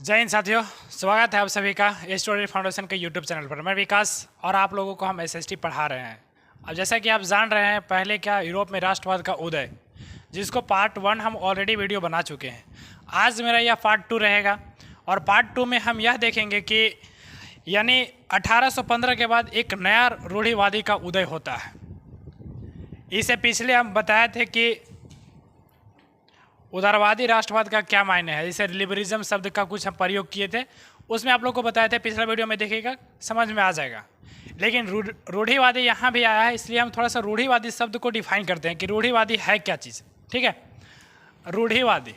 जय हिंद साथियों, स्वागत है आप सभी का स्टोरी फाउंडेशन के यूट्यूब चैनल पर। मैं विकास और आप लोगों को हम एसएसटी पढ़ा रहे हैं। अब जैसा कि आप जान रहे हैं, पहले क्या यूरोप में राष्ट्रवाद का उदय, जिसको पार्ट 1 हम ऑलरेडी वीडियो बना चुके हैं। आज मेरा यह पार्ट 2 रहेगा और पार्ट 2 में हम यह देखेंगे कि यानी 1815 के बाद एक नया रूढ़िवादी का उदय होता है। इससे पिछले हम बताए थे कि उदारवादी राष्ट्रवाद का क्या मायने है, जैसे लिबरलिज्म शब्द का कुछ हम प्रयोग किए थे, उसमें आप लोग को बताए थे। पिछला वीडियो में देखिएगा, समझ में आ जाएगा। लेकिन रूढ़िवादी यहाँ भी आया है, इसलिए हम थोड़ा सा रूढ़िवादी शब्द को डिफाइन करते हैं कि रूढ़िवादी है क्या चीज़। ठीक है, रूढ़िवादी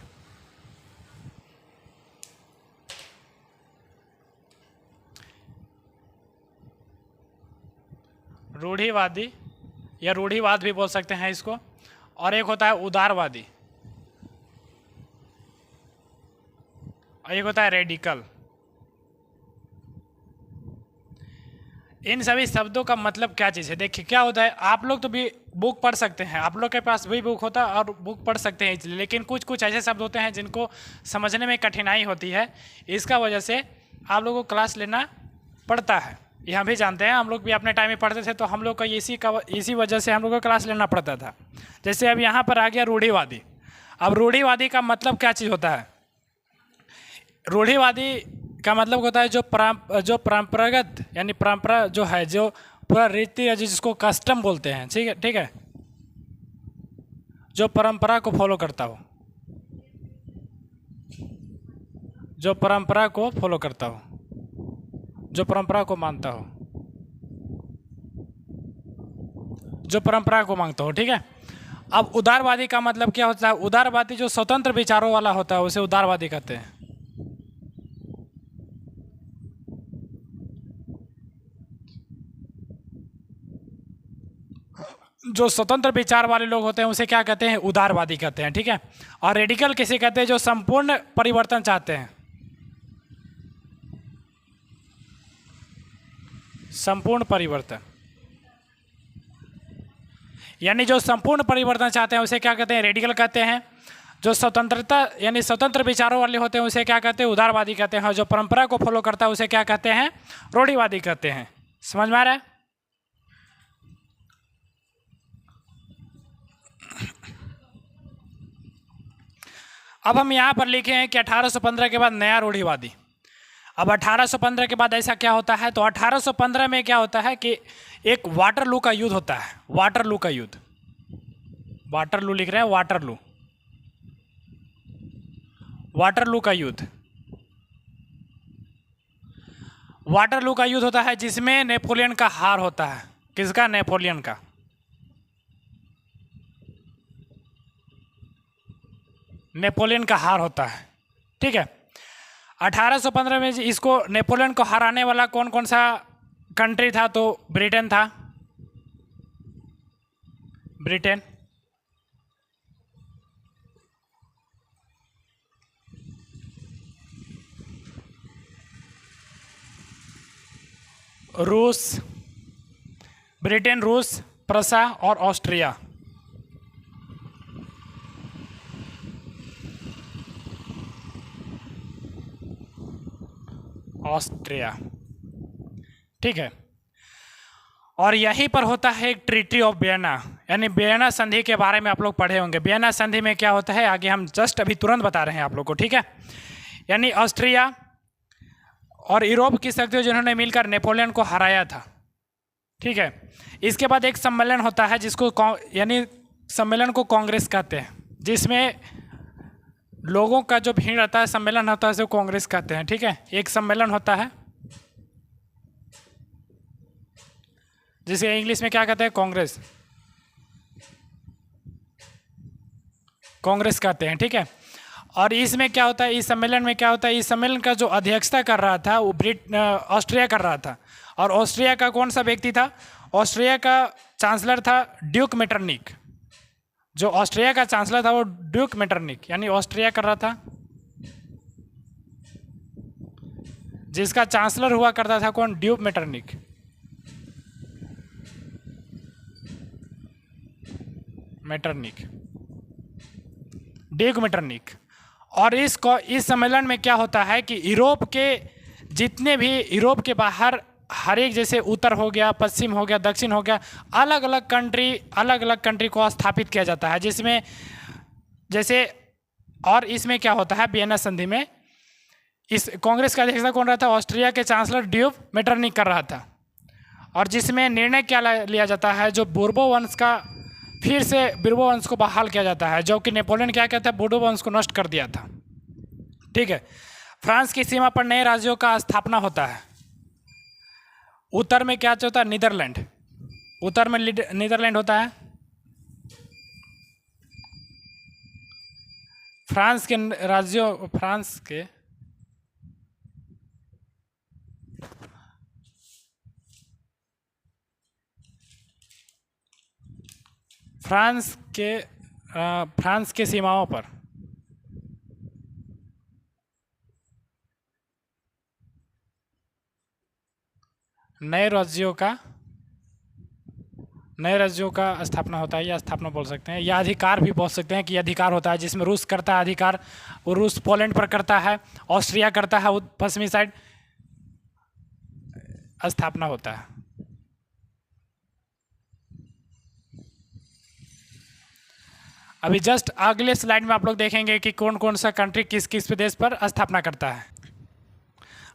रूढ़िवादी या रूढ़िवाद भी बोल सकते हैं इसको। और एक होता है उदारवादी और एक होता है रेडिकल। इन सभी शब्दों का मतलब क्या चीज़ है, देखिए क्या होता है। आप लोग तो भी बुक पढ़ सकते हैं, आप लोग के पास भी बुक होता है और बुक पढ़ सकते हैं इसलिए, लेकिन कुछ कुछ ऐसे शब्द होते हैं जिनको समझने में कठिनाई होती है। इसका वजह से आप लोगों को क्लास लेना पड़ता है। यह भी जानते हैं, हम लोग भी अपने टाइम में पढ़ते थे तो हम लोग का इसी वजह से हम लोग को क्लास लेना पड़ता था। जैसे अब यहाँ पर आ गया रूढ़िवादी। अब रूढ़िवादी का मतलब क्या चीज़ होता है? रूढ़िवादी का मतलब होता है जो परंपरागत यानी परंपरा जो है, जो पूरा रीति है, जिसको कस्टम बोलते हैं। ठीक है, जो परंपरा को फॉलो करता हो, जो परंपरा को फॉलो करता हो, जो परंपरा को मानता हो, जो परंपरा को मांगता हो। ठीक है। अब उदारवादी का मतलब क्या होता है? उदारवादी जो स्वतंत्र विचारों वाला होता है उसे उदारवादी कहते हैं। जो स्वतंत्र विचार वाले लोग होते हैं उसे क्या कहते हैं? उदारवादी कहते हैं। ठीक है। और रेडिकल किसे कहते हैं? जो संपूर्ण परिवर्तन चाहते हैं, संपूर्ण परिवर्तन, यानी जो संपूर्ण परिवर्तन चाहते हैं उसे क्या कहते हैं? रेडिकल कहते हैं। जो स्वतंत्रता यानी स्वतंत्र विचारों वाले होते हैं उसे क्या कहते हैं? उदारवादी कहते हैं। और जो परंपरा को फॉलो करता है उसे क्या कहते हैं? रूढ़िवादी कहते हैं। समझ में आ रहा है? अब हम यहाँ पर लिखे हैं कि 1815 के बाद नया रूढ़िवादी। अब 1815 के बाद ऐसा क्या होता है? तो 1815 में क्या होता है कि एक वाटरलू का युद्ध होता है। वाटरलू का युद्ध, वाटरलू लिख रहे हैं, वाटरलू, वाटरलू का युद्ध। वाटरलू का युद्ध होता है जिसमें नेपोलियन का हार होता है। किसका? नेपोलियन का। नेपोलियन का हार होता है। ठीक है। 1815 में इसको नेपोलियन को हराने वाला कौन कौन सा कंट्री था? तो ब्रिटेन था। ब्रिटेन, रूस, ब्रिटेन, रूस, प्रसा और ऑस्ट्रिया। ऑस्ट्रिया। ठीक है। और यहीं पर होता है एक ट्रीटी ऑफ वियना, यानी वियना संधि के बारे में आप लोग पढ़े होंगे। वियना संधि में क्या होता है आगे हम जस्ट अभी तुरंत बता रहे हैं आप लोग को। ठीक है। यानी ऑस्ट्रिया और यूरोप की शक्तियों जिन्होंने मिलकर नेपोलियन को हराया था। ठीक है। इसके बाद एक सम्मेलन होता है जिसको यानी सम्मेलन को कांग्रेस कहते हैं, जिसमें लोगों का जो भीड़ रहता है, सम्मेलन होता है, उसे कांग्रेस कहते हैं। ठीक है। एक सम्मेलन होता है जिसे इंग्लिश में क्या कहते हैं? कांग्रेस, कांग्रेस कहते हैं। ठीक है। और इसमें क्या होता है? इस सम्मेलन में क्या होता है? इस सम्मेलन का जो अध्यक्षता कर रहा था वो ऑस्ट्रिया कर रहा था। और ऑस्ट्रिया का कौन सा व्यक्ति था? ऑस्ट्रिया का चांसलर था ड्यूक मेटरनिक। जो ऑस्ट्रिया का चांसलर था वो ड्यूक मेटरनिक, यानी ऑस्ट्रिया कर रहा था। जिसका चांसलर हुआ करता था कौन? Duke Metternich. Metternich, Duke Metternich. और इस सम्मेलन में क्या होता है कि यूरोप के जितने भी यूरोप के बाहर हर एक, जैसे उत्तर हो गया, पश्चिम हो गया, दक्षिण हो गया, अलग अलग कंट्री को स्थापित किया जाता है, जिसमें जैसे, और इसमें क्या होता है वियना संधि में इस कांग्रेस का अध्यक्षता कौन रहा था? ऑस्ट्रिया के चांसलर ड्यूब मेटरनिक कर रहा था। और जिसमें निर्णय क्या लिया जाता है, जो बोर्बो वंश का फिर से बोर्बो वंश को बहाल किया जाता है, जो कि नेपोलियन क्या कहता है, बोर्बो वंश को नष्ट कर दिया था। ठीक है। फ्रांस की सीमा पर नए राज्यों का स्थापना होता है। उत्तर में क्या होता है? नीदरलैंड। उत्तर में नीदरलैंड होता है। फ्रांस के राज्यों फ्रांस के सीमाओं पर नए राज्यों का स्थापना होता है, या स्थापना बोल सकते हैं, या अधिकार भी बोल सकते हैं कि अधिकार होता है, जिसमें रूस करता है अधिकार, वो रूस पोलैंड पर करता है, ऑस्ट्रिया करता है पश्चिमी साइड, स्थापना होता है। अभी जस्ट अगले स्लाइड में आप लोग देखेंगे कि कौन कौन सा कंट्री किस किस प्रदेश पर स्थापना करता है।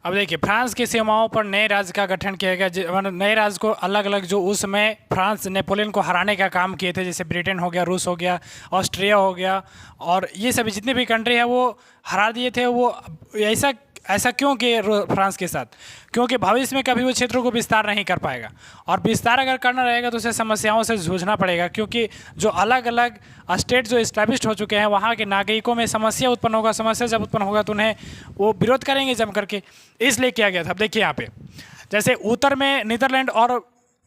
अब देखिए, फ्रांस की सीमाओं पर नए राज्य का गठन किया गया। नए राज्य को अलग अलग, जो उस समय फ्रांस नेपोलियन को हराने का काम किए थे, जैसे ब्रिटेन हो गया, रूस हो गया, ऑस्ट्रिया हो गया, और ये सभी जितने भी कंट्री है वो हरा दिए थे। वो ऐसा क्यों किए फ्रांस के साथ? क्योंकि भविष्य में कभी वो क्षेत्रों को विस्तार नहीं कर पाएगा, और विस्तार अगर करना रहेगा तो उसे समस्याओं से जूझना पड़ेगा, क्योंकि जो अलग अलग स्टेट जो इस्टेब्लिश हो चुके हैं, वहाँ के नागरिकों में समस्या उत्पन्न होगा। समस्या जब उत्पन्न होगा तो उन्हें वो विरोध करेंगे जम करके, इसलिए किया गया था। अब देखिए यहाँ पे, जैसे उत्तर में नीदरलैंड और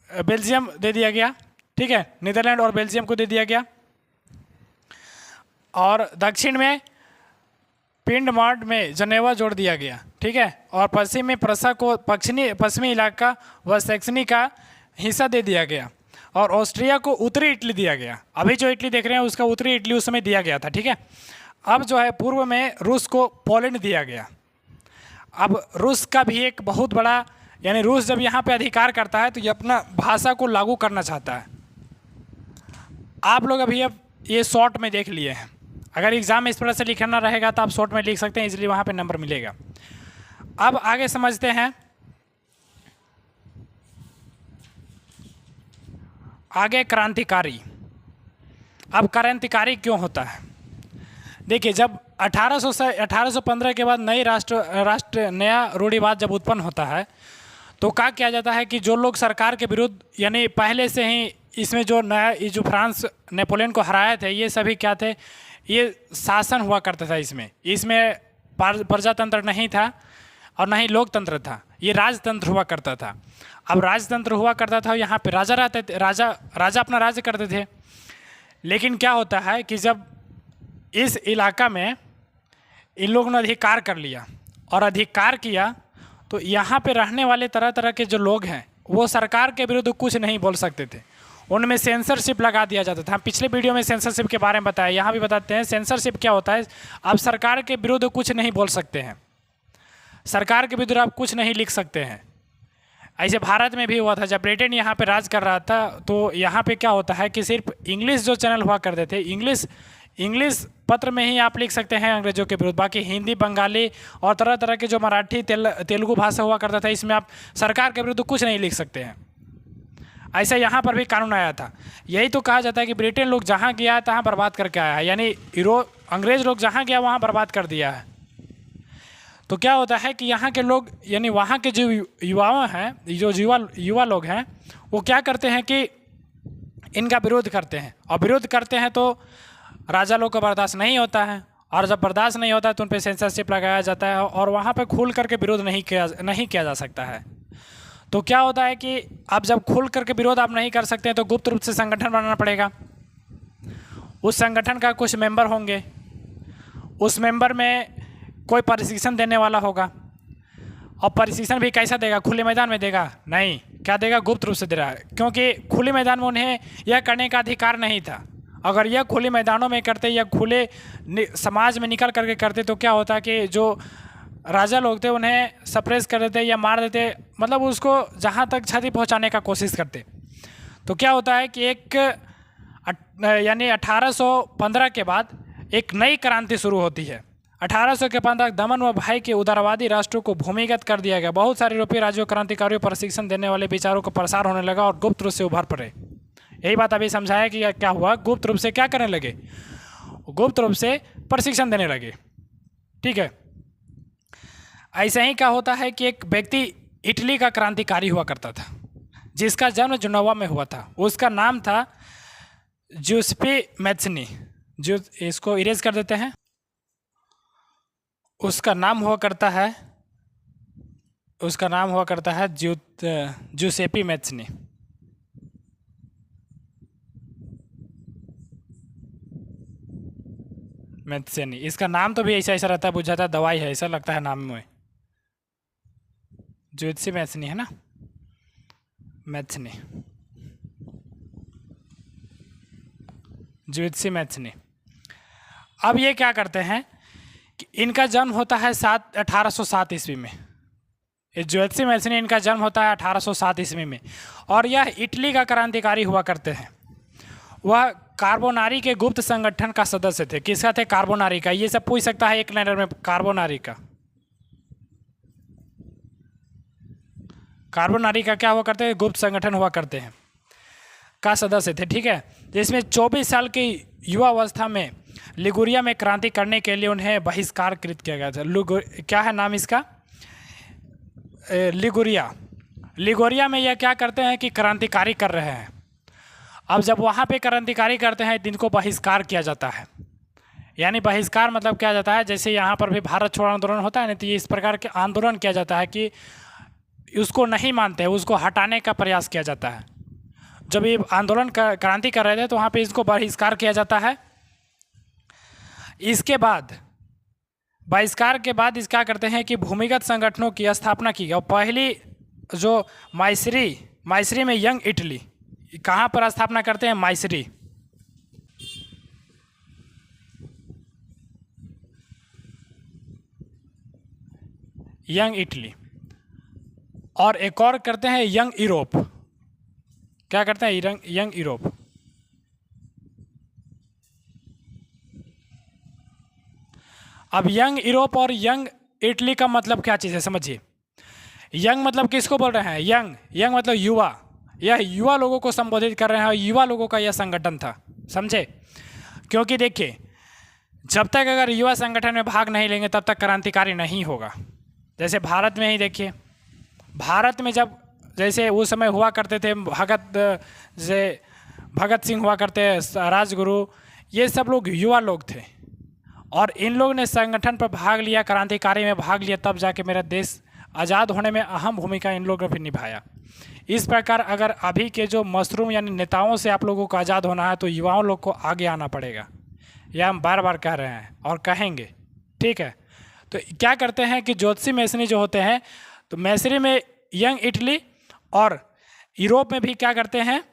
बेल्जियम दे दिया गया। ठीक है, नीदरलैंड और बेल्जियम को दे दिया गया, और दक्षिण में पिंडमार्ड में जनेवा जोड़ दिया गया। ठीक है, और पश्चिम में प्रसा को पश्चिमी इलाका व सैक्सनी का हिस्सा दे दिया गया, और ऑस्ट्रिया को उत्तरी इटली दिया गया। अभी जो इटली देख रहे हैं उसका उत्तरी इटली उस समय दिया गया था। ठीक है, अब जो है पूर्व में रूस को पोलैंड दिया गया। अब रूस का भी एक बहुत बड़ा, यानी रूस जब यहाँ पे अधिकार करता है तो ये अपना भाषा को लागू करना चाहता है। आप लोग अभी अब ये शॉर्ट में देख लिए हैं। अगर एग्ज़ाम में इस तरह से लिखना रहेगा तो आप शॉर्ट में लिख सकते हैं, इसलिए वहाँ पे नंबर मिलेगा। अब आगे समझते हैं, आगे क्रांतिकारी। अब क्रांतिकारी क्यों होता है? देखिए, जब 1815 के बाद नया रूढ़िवाद जब उत्पन्न होता है तो क्या किया जाता है कि जो लोग सरकार के विरुद्ध, यानी पहले से ही इसमें जो फ्रांस नेपोलियन को हराए थे, ये सभी क्या थे? ये शासन हुआ करता था। इसमें प्रजातंत्र नहीं था और न ही लोकतंत्र था, ये राजतंत्र हुआ करता था। अब राजतंत्र हुआ करता था, यहाँ पे राजा रहते थे, राजा अपना राज्य करते थे। लेकिन क्या होता है कि जब इस इलाका में इन लोगों ने अधिकार कर लिया और अधिकार किया, तो यहाँ पे रहने वाले तरह तरह के जो लोग हैं वो सरकार के विरुद्ध कुछ नहीं बोल सकते थे। उनमें सेंसरशिप लगा दिया जाता था। हम पिछले वीडियो में सेंसरशिप के बारे में बताया, यहाँ भी बताते हैं सेंसरशिप क्या होता है। आप सरकार के विरुद्ध कुछ नहीं बोल सकते हैं, सरकार के विरुद्ध आप कुछ नहीं लिख सकते हैं। ऐसे भारत में भी हुआ था, जब ब्रिटेन यहाँ पे राज कर रहा था तो यहाँ पे क्या होता है कि सिर्फ इंग्लिश जो चैनल हुआ करते थे, इंग्लिश पत्र में ही आप लिख सकते हैं अंग्रेजों के विरुद्ध। बाकी हिंदी, बंगाली और तरह तरह के जो मराठी, तेलुगु भाषा हुआ करता था, इसमें आप सरकार के विरुद्ध कुछ नहीं लिख सकते हैं। ऐसा यहाँ पर भी कानून आया था। यही तो कहा जाता है कि ब्रिटेन लोग जहाँ गया तहाँ बर्बाद करके आया है, यानी अंग्रेज लोग जहाँ गया वहाँ बर्बाद कर दिया है। तो क्या होता है कि यहाँ के लोग, यानी वहाँ के जो युवा हैं, जो युवा लोग हैं, वो क्या करते हैं कि इनका विरोध करते हैं, और विरोध करते हैं तो राजा लोग को बर्दाश्त नहीं होता है, और जब बर्दाश्त नहीं होता है तो उन पर सेंसरशिप लगाया जाता है, और वहाँ पर खुल करके विरोध नहीं किया जा सकता है। तो क्या होता है कि आप जब खुल करके विरोध आप नहीं कर सकते हैं तो गुप्त रूप से संगठन बनाना पड़ेगा। उस संगठन का कुछ मेंबर होंगे, उस मेंबर में कोई प्रशिक्षण देने वाला होगा, और प्रशिक्षण भी कैसा देगा? खुले मैदान में देगा? नहीं, क्या देगा? गुप्त रूप से दे रहा है, क्योंकि खुले मैदान में उन्हें यह करने का अधिकार नहीं था। अगर यह खुले मैदानों में करते या खुले समाज में निकल करके करते तो क्या होता कि जो राजा लोग थे उन्हें सप्रेस कर देते या मार देते, मतलब उसको जहाँ तक क्षति पहुँचाने का कोशिश करते। तो क्या होता है कि एक यानी 1815 के बाद एक नई क्रांति शुरू होती है। 1800 के 15 दमन व भाई के उदारवादी राष्ट्रों को भूमिगत कर दिया गया। बहुत सारे यूरोपीय राज्यों क्रांतिकारियों प्रशिक्षण देने वाले विचारों का प्रसार होने लगा और गुप्त रूप से उभर पड़े। यही बात अभी समझाया कि क्या हुआ, गुप्त रूप से क्या करने लगे, गुप्त रूप से प्रशिक्षण देने लगे। ठीक है, ऐसे ही क्या होता है कि एक व्यक्ति इटली का क्रांतिकारी हुआ करता था जिसका जन्म जेनोवा में हुआ था। उसका नाम था ज्यूसेप्पे मैत्सनी। जो इसको इरेज कर देते हैं, उसका नाम हुआ करता है ज्यूसेप्पे मैत्सनी। मैत्सनी, इसका नाम तो भी ऐसा रहता है, बुझाता दवाई है ऐसा लगता है नाम में। ज्यूसेप्पे मैत्सनी है ना, मैत्सनी, ज्यूसेप्पे मैत्सनी। अब ये क्या करते हैं कि इनका जन्म होता है 1807 ईस्वी में। ये ज्यूसेप्पे मैत्सनी, इनका जन्म होता है 1807 ईस्वी में और यह इटली का क्रांतिकारी हुआ करते हैं। वह कार्बोनारी के गुप्त संगठन का सदस्य थे। किसका थे? कार्बोनारी का। ये सब पूछ सकता है एक लाइनर में, कार्बोनारी का। कार्बोनारी का क्या हुआ करते हैं? गुप्त संगठन हुआ करते हैं का सदस्य थे। ठीक है, जिसमें 24 साल की युवावस्था में लिगुरिया में क्रांति करने के लिए उन्हें बहिष्कार कृत किया गया था। क्या है नाम इसका? लिगुरिया में यह क्या करते हैं कि क्रांतिकारी कर रहे हैं। अब जब वहाँ पे क्रांतिकारी करते हैं तो इनको बहिष्कार किया जाता है। यानी बहिष्कार मतलब क्या जाता है, जैसे यहाँ पर भी भारत छोड़ो आंदोलन होता है ना, तो ये इस प्रकार के आंदोलन किया जाता है कि उसको नहीं मानते, उसको हटाने का प्रयास किया जाता है। जब ये आंदोलन क्रांति कर रहे थे तो वहाँ पे इसको बहिष्कार किया जाता है। इसके बाद बहिष्कार के बाद इस क्या करते हैं कि भूमिगत संगठनों की स्थापना की गई। और पहली जो माइसरी में यंग इटली, कहाँ पर स्थापना करते हैं? माइसरी। Young Italy. और एक और करते हैं यंग यूरोप। क्या करते हैं? Young Europe. अब यंग यूरोप और यंग इटली का मतलब क्या चीज़ है समझिए। यंग मतलब किसको बोल रहे हैं? यंग मतलब युवा। यह युवा लोगों को संबोधित कर रहे हैं और युवा लोगों का यह संगठन था, समझे? क्योंकि देखिए, जब तक अगर युवा संगठन में भाग नहीं लेंगे तब तक क्रांतिकारी नहीं होगा। जैसे भारत में ही देखिए, भारत में जब जैसे उस समय हुआ करते थे भगत सिंह हुआ करते, राजगुरु, ये सब लोग युवा लोग थे और इन लोगों ने संगठन पर भाग लिया, क्रांतिकारी में भाग लिया, तब जाके मेरा देश आज़ाद होने में अहम भूमिका इन लोगों ने भी निभाया। इस प्रकार अगर अभी के जो मशरूम यानी नेताओं से आप लोगों को आज़ाद होना है तो युवाओं लोग को आगे आना पड़ेगा। यह हम बार बार कह रहे हैं और कहेंगे। ठीक है, तो क्या करते हैं कि ज्योतिषी मैसनी जो होते हैं, तो मैसरी में यंग इटली और यूरोप में भी क्या करते हैं?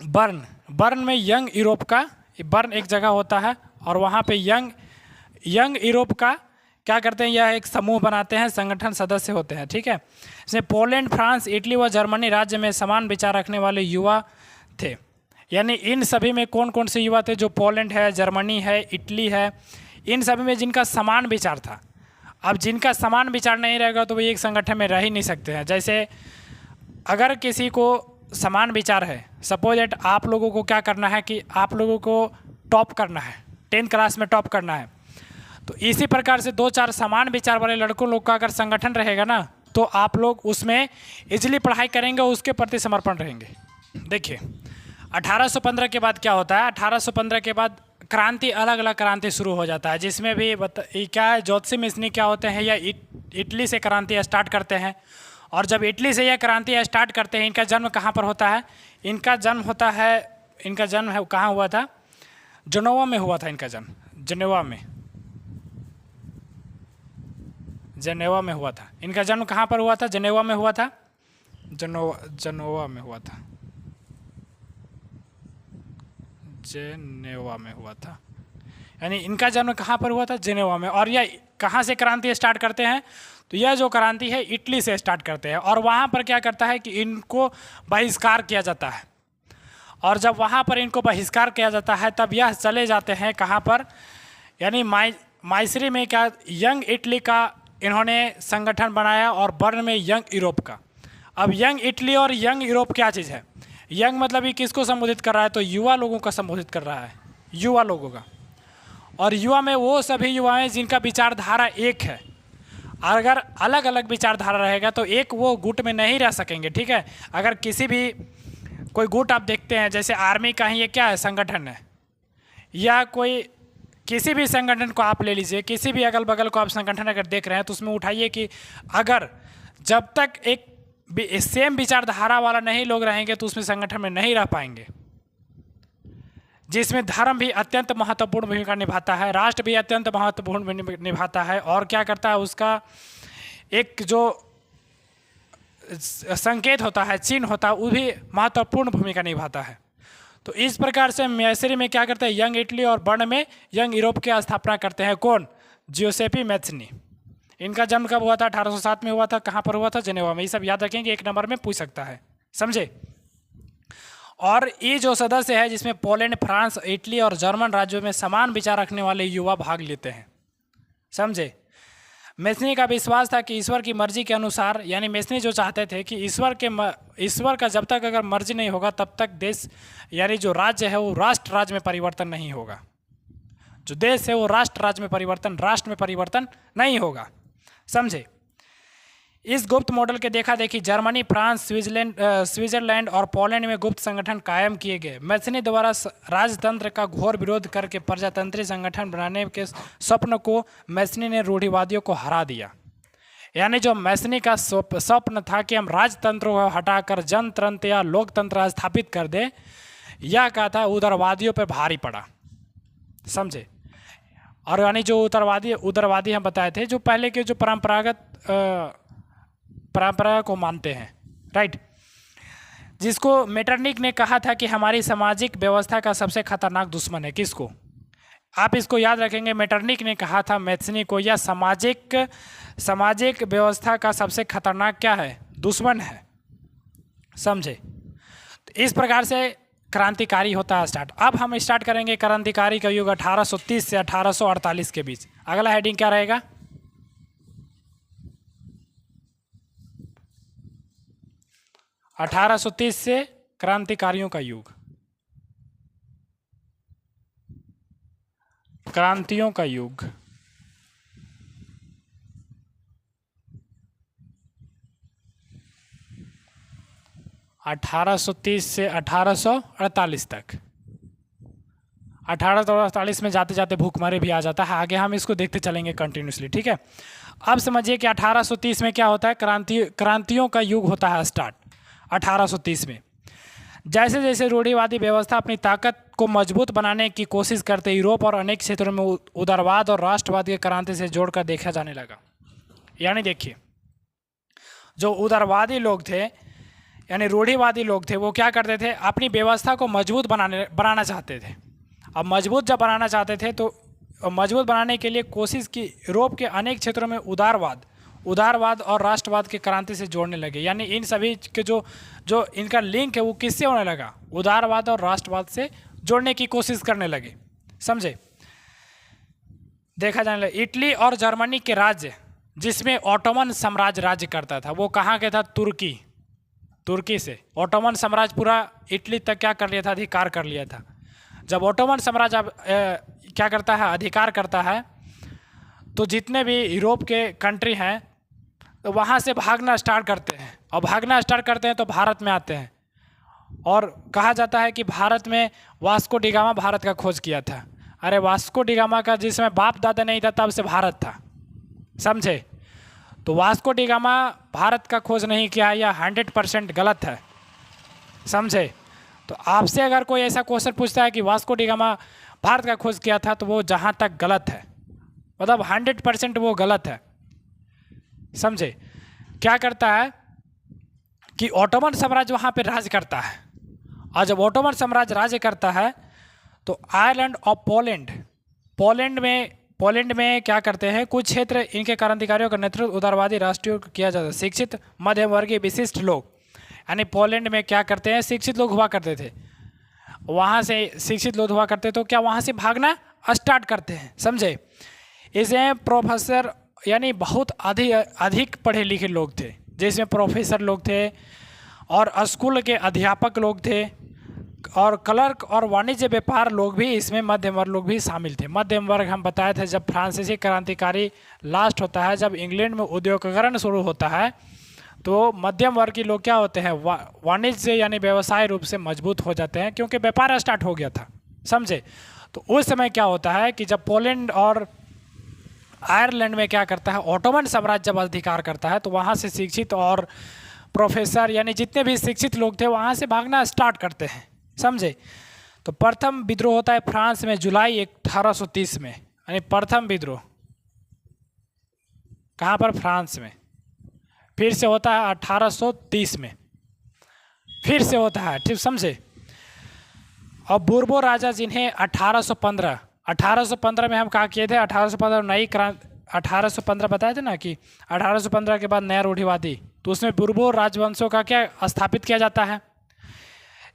बर्न में यंग यूरोप का, बर्न एक जगह होता है और वहाँ पे यंग यूरोप का क्या करते हैं? यह एक समूह बनाते हैं, संगठन सदस्य होते हैं। ठीक है, इसमें पोलैंड, फ्रांस, इटली व जर्मनी राज्य में समान विचार रखने वाले युवा थे। यानी इन सभी में कौन कौन से युवा थे? जो पोलैंड है, जर्मनी है, इटली है, इन सभी में जिनका समान विचार था। अब जिनका समान विचार नहीं रहेगा तो वो एक संगठन में रह ही नहीं सकते हैं। जैसे अगर किसी को समान विचार है, सपोज दैट आप लोगों को क्या करना है कि आप लोगों को टॉप करना है, 10th क्लास में टॉप करना है, तो इसी प्रकार से 2-4 समान विचार वाले लड़कों लोग का अगर संगठन रहेगा ना तो आप लोग उसमें इजीली पढ़ाई करेंगे, उसके प्रति समर्पण रहेंगे। देखिए 1815 के बाद क्या होता है? 1815 के बाद क्रांति, अलग अलग क्रांति शुरू हो जाता है, जिसमें भी क्या है, ज्योतिषी मैसनी क्या होते हैं, या इटली से क्रांति स्टार्ट करते हैं। और जब इटली से यह क्रांति स्टार्ट करते हैं, इनका जन्म कहाँ पर होता है? इनका जन्म कहाँ हुआ था? जेनोवा में हुआ था इनका जन्म। जेनेवा में हुआ था इनका जन्म। कहाँ पर हुआ था? जेनेवा में हुआ था। जेनोवा में हुआ था। जेनेवा में हुआ था, यानी इनका जन्म कहाँ पर हुआ था? जेनेवा में। और यह कहाँ से क्रांति स्टार्ट करते हैं? तो यह जो क्रांति है इटली से स्टार्ट करते हैं, और वहाँ पर क्या करता है कि इनको बहिष्कार किया जाता है। और जब वहाँ पर इनको बहिष्कार किया जाता है तब यह चले जाते हैं कहाँ पर? यानी माइसरी में क्या यंग इटली का इन्होंने संगठन बनाया, और बर्न में यंग यूरोप का। अब यंग इटली और यंग यूरोप क्या चीज़ है? यंग मतलब ये किसको संबोधित कर रहा है? तो युवा लोगों का संबोधित कर रहा है, युवा लोगों का। और युवा में वो सभी युवा हैं जिनका विचारधारा एक है। अगर अलग अलग विचारधारा रहेगा तो एक वो गुट में नहीं रह सकेंगे, ठीक है। अगर किसी भी कोई गुट आप देखते हैं, जैसे आर्मी का ही ये क्या है? संगठन है। या कोई किसी भी संगठन को आप ले लीजिए, किसी भी अगल बगल को आप संगठन अगर देख रहे हैं तो उसमें उठाइए कि अगर जब तक एक सेम विचारधारा वाला नहीं लोग रहेंगे तो उसमें संगठन में नहीं रह पाएंगे। जिसमें धर्म भी अत्यंत महत्वपूर्ण भूमिका निभाता है, राष्ट्र भी अत्यंत महत्वपूर्ण भूमिका निभाता है, और क्या करता है उसका एक जो संकेत होता है, चिन्ह होता है, वो भी महत्वपूर्ण भूमिका निभाता है। तो इस प्रकार से मैसरी में क्या करते हैं? यंग इटली और बर्न में यंग यूरोप की स्थापना करते हैं। कौन? जियोसेपी मैथनी। इनका जन्म कब हुआ था? 1807 में हुआ था। कहाँ पर हुआ था? जेनेवा में। ये सब याद रखेंगे, एक नंबर में पूछ सकता है, समझे। और ये जो सदस्य है जिसमें पोलैंड, फ्रांस, इटली और जर्मन राज्यों में समान विचार रखने वाले युवा भाग लेते हैं, समझे। मैथनी का विश्वास था कि ईश्वर की मर्जी के अनुसार, यानी मैथनी जो चाहते थे कि ईश्वर का जब तक अगर मर्जी नहीं होगा तब तक देश, यानी जो राज्य है वो राष्ट्र राज्य में परिवर्तन नहीं होगा। जो देश है वो राष्ट्र राज्य में परिवर्तन, राष्ट्र में परिवर्तन नहीं होगा, समझे। इस गुप्त मॉडल के देखा देखी जर्मनी, फ्रांस, स्विट्जरलैंड और पोलैंड में गुप्त संगठन कायम किए गए। मैथनी द्वारा राजतंत्र का घोर विरोध करके प्रजातंत्री संगठन बनाने के स्वप्न को मैथनी ने रूढ़िवादियों को हरा दिया। यानी जो मैथनी का स्वप्न था कि हम राजतंत्र को हटाकर जनतंत्र या लोकतंत्र स्थापित कर दें, यह क्या था? उदारवादियों पर भारी पड़ा, समझे। और यानी जो उदारवादी हम बताए थे, जो पहले के जो परंपरा को मानते हैं, राइट। जिसको मेटरनिक ने कहा था कि हमारी सामाजिक व्यवस्था का सबसे खतरनाक दुश्मन है। किसको? आप इसको याद रखेंगे, मेटरनिक ने कहा था मैथनी को, यह सामाजिक व्यवस्था का सबसे खतरनाक क्या है? दुश्मन है, समझे। तो इस प्रकार से क्रांतिकारी होता है स्टार्ट। अब हम स्टार्ट करेंगे क्रांतिकारी का युग 1830 से 1848 के बीच। अगला हेडिंग क्या रहेगा? 1830 से क्रांतिकारियों का युग, क्रांतियों का युग। अठारह सौ 30 से 1848 तक। 1848 में जाते जाते भूखमरी भी आ जाता है। आगे हम इसको देखते चलेंगे कंटिन्यूसली, ठीक है। अब समझिए कि 1830 में क्या होता है? क्रांतियों का युग होता है स्टार्ट 1830 में। जैसे जैसे रूढ़िवादी व्यवस्था अपनी ताकत को मजबूत बनाने की कोशिश करते, यूरोप और अनेक क्षेत्रों में उदारवाद और राष्ट्रवाद के क्रांति से जोड़कर देखा जाने लगा। यानी देखिए, जो उदारवादी लोग थे यानी रूढ़िवादी लोग थे, वो क्या करते थे? अपनी व्यवस्था को मजबूत बनाना चाहते थे। अब मजबूत जब बनाना चाहते थे तो मजबूत बनाने के लिए कोशिश की, यूरोप के अनेक क्षेत्रों में उदारवाद और राष्ट्रवाद की क्रांति से जोड़ने लगे। यानी इन सभी के जो इनका लिंक है वो किससे होने लगा? उदारवाद और राष्ट्रवाद से जोड़ने की कोशिश करने लगे, समझे। देखा जाने लगा इटली और जर्मनी के राज्य जिसमें ऑटोमन साम्राज्य राज्य करता था, वो कहाँ के था? तुर्की से। ऑटोमन साम्राज्य पूरा इटली तक क्या कर लिया था? अधिकार कर लिया था। जब ऑटोमन साम्राज्य क्या करता है? अधिकार करता है, तो जितने भी यूरोप के कंट्री हैं तो वहाँ से भागना स्टार्ट करते हैं, और भागना स्टार्ट करते हैं तो भारत में आते हैं। और कहा जाता है कि भारत में वास्को डी गामा भारत का खोज किया था। अरे वास्को डी गामा का जिसमें बाप दादा नहीं था तब से भारत था, समझे। तो वास्को डी गामा भारत का खोज नहीं किया, यह 100% गलत है, समझे। तो आपसे अगर कोई ऐसा क्वेश्चन पूछता है कि वास्को डी गामा भारत का खोज किया था, तो वो जहाँ तक गलत है, मतलब 100% वो गलत है, समझे। क्या करता है कि ऑटोमन साम्राज्य वहाँ पे राज करता है, और जब ऑटोमन साम्राज्य राज्य करता है तो आयरलैंड और पोलैंड में क्या करते हैं, कुछ क्षेत्र इनके क्रांतिकारियों का नेतृत्व उदारवादी राष्ट्रीय को किया जाता है। शिक्षित मध्यम वर्गीय विशिष्ट लोग, यानी पोलैंड में क्या करते हैं, शिक्षित लोग हुआ करते थे, वहाँ से शिक्षित लोग हुआ करते तो क्या वहाँ से भागना स्टार्ट करते हैं, समझे। इसे प्रोफेसर यानी बहुत अधिक पढ़े लिखे लोग थे, जिसमें प्रोफेसर लोग थे और स्कूल के अध्यापक लोग थे और क्लर्क और वाणिज्य व्यापार लोग भी, इसमें मध्यम वर्ग लोग भी शामिल थे। मध्यम वर्ग हम बताए थे जब फ्रांसीसी क्रांतिकारी लास्ट होता है, जब इंग्लैंड में उद्योगीकरण शुरू होता है, तो मध्यम वर्ग के लोग क्या होते हैं, वाणिज्य यानी व्यवसाय रूप से मजबूत हो जाते हैं, क्योंकि व्यापार स्टार्ट हो गया था, समझे। तो उस समय क्या होता है कि जब पोलैंड और आयरलैंड में क्या करता है, ऑटोमन साम्राज्य जब अधिकार करता है, तो वहाँ से शिक्षित और प्रोफेसर यानी जितने भी शिक्षित लोग थे वहाँ से भागना स्टार्ट करते हैं, समझे। तो प्रथम विद्रोह होता है फ्रांस में जुलाई 1830 में, यानी प्रथम विद्रोह कहाँ पर, फ्रांस में। फिर से होता है 1830 में, फिर से होता है, ठीक समझे। और बूर्बो राजा जिन्हें 1815 में हम कहा किए थे, 1815 नई क्रांति, 1815 बताए थे ना कि 1815 के बाद नया रूढ़िवादी, तो उसमें बूर्बो राजवंशों का क्या स्थापित किया जाता है।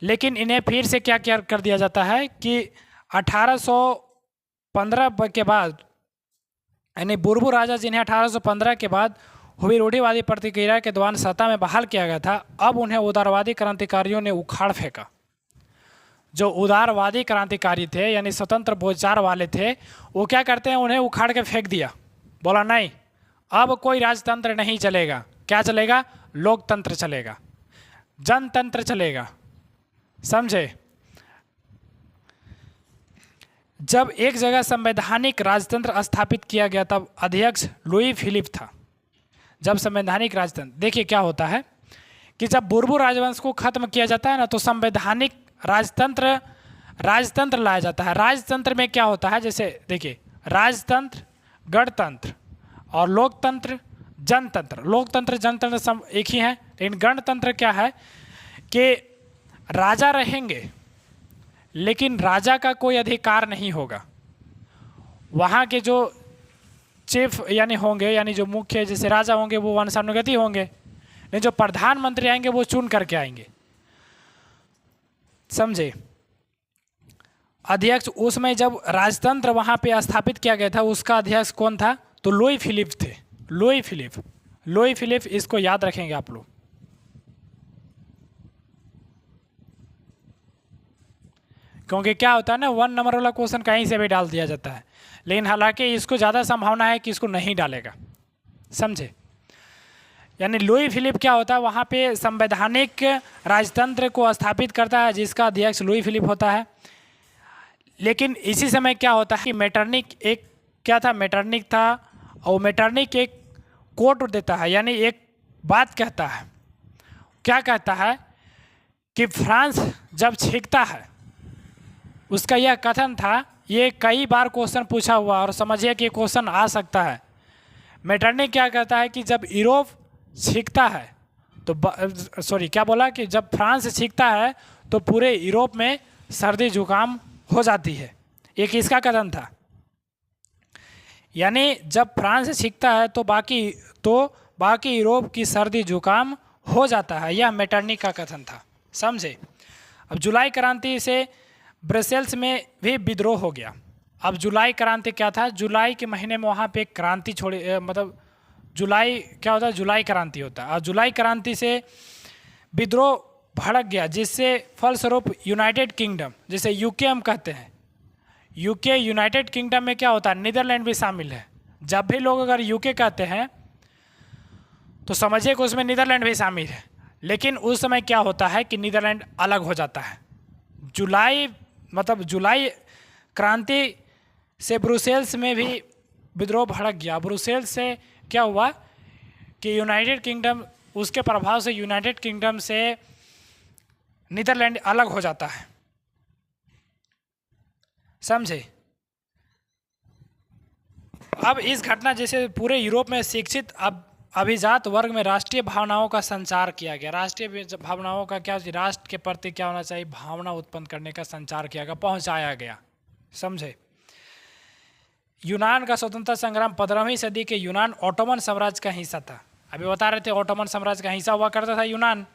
लेकिन इन्हें फिर से क्या क्या कर दिया जाता है कि 1815 के बाद, यानी बूर्बो राजा जिन्हें 1815 के बाद हुई रूढ़िवादी प्रतिक्रिया के दौरान सत्ता में बहाल किया गया था, अब उन्हें उदारवादी क्रांतिकारियों ने उखाड़ फेंका। जो उदारवादी क्रांतिकारी थे यानी स्वतंत्र विचार वाले थे, वो क्या करते हैं, उन्हें उखाड़ के फेंक दिया। बोला नहीं, अब कोई राजतंत्र नहीं चलेगा, क्या चलेगा, लोकतंत्र चलेगा, जनतंत्र चलेगा, समझे। जब एक जगह संवैधानिक राजतंत्र स्थापित किया गया तब अध्यक्ष लुई फिलिप था। जब संवैधानिक राजतंत्र, देखिए क्या होता है कि जब बूर्बो राजवंश को खत्म किया जाता है ना, तो संवैधानिक राजतंत्र लाया जाता है। राजतंत्र में क्या होता है, जैसे देखिए, राजतंत्र, गणतंत्र और लोकतंत्र, जनतंत्र। लोकतंत्र जनतंत्र सब एक ही है, लेकिन गणतंत्र क्या है कि राजा रहेंगे लेकिन राजा का कोई अधिकार नहीं होगा। वहाँ के जो चीफ यानी होंगे, यानी जो मुख्य जैसे राजा होंगे वो वंशानुगति होंगे, नहीं जो प्रधानमंत्री आएंगे वो चुन करके आएंगे, समझे। अध्यक्ष उसमें जब राजतंत्र वहाँ पे स्थापित किया गया था, उसका अध्यक्ष कौन था, तो लुई फिलिप थे। लुई फिलिप, इसको याद रखेंगे आप लोग। क्योंकि क्या होता है ना, 1 नंबर वाला क्वेश्चन कहीं से भी डाल दिया जाता है, लेकिन हालांकि इसको ज़्यादा संभावना है कि इसको नहीं डालेगा, समझे। यानी लुई फिलिप क्या होता है, वहाँ पे संवैधानिक राजतंत्र को स्थापित करता है, जिसका अध्यक्ष लुई फिलिप होता है। लेकिन इसी समय क्या होता है कि मेटरनिक एक क्या था, मेटरनिक था, और मेटरनिक एक कोट देता है, यानी एक बात कहता है। क्या कहता है कि फ्रांस जब छींकता है, उसका यह कथन था, ये कई बार क्वेश्चन पूछा हुआ और समझिए कि क्वेश्चन आ सकता है। मेटरनिक क्या कहता है कि जब यूरोप छींकता है तो क्या बोला कि जब फ्रांस छींकता है तो पूरे यूरोप में सर्दी जुकाम हो जाती है। एक इसका कथन था, यानी जब फ्रांस छींकता है तो बाकी यूरोप की सर्दी जुकाम हो जाता है, यह मेटरनिक का कथन था, समझे। अब जुलाई क्रांति से ब्रसेल्स में भी विद्रोह हो गया। अब जुलाई क्रांति क्या था, जुलाई के महीने में वहाँ पे क्रांति मतलब जुलाई क्या होता है, जुलाई क्रांति होता है। और जुलाई क्रांति से विद्रोह भड़क गया, जिससे फलस्वरूप यूनाइटेड किंगडम, जिसे यूके हम कहते हैं, यूके यूनाइटेड किंगडम में क्या होता है, नीदरलैंड भी शामिल है। जब भी लोग अगर यूके कहते हैं तो समझिए कि उसमें नीदरलैंड भी शामिल है। लेकिन उस समय क्या होता है कि नीदरलैंड अलग हो जाता है। जुलाई क्रांति से ब्रुसेल्स में भी विद्रोह भड़क गया। ब्रुसेल्स से क्या हुआ कि यूनाइटेड किंगडम, उसके प्रभाव से यूनाइटेड किंगडम से नीदरलैंड अलग हो जाता है, समझे। अब इस घटना जैसे पूरे यूरोप में शिक्षित अब अभिजात वर्ग में राष्ट्रीय भावनाओं का संचार किया गया। राष्ट्रीय भावनाओं का क्या, राष्ट्र के प्रति क्या होना चाहिए, भावना उत्पन्न करने का संचार किया गया, पहुंचाया गया। समझे। यूनान का स्वतंत्रता संग्राम 15वीं सदी के यूनान ऑटोमन साम्राज्य का हिस्सा था। अभी बता रहे थे ऑटोमन साम्राज्य का हिस्सा हुआ करता था यूनान।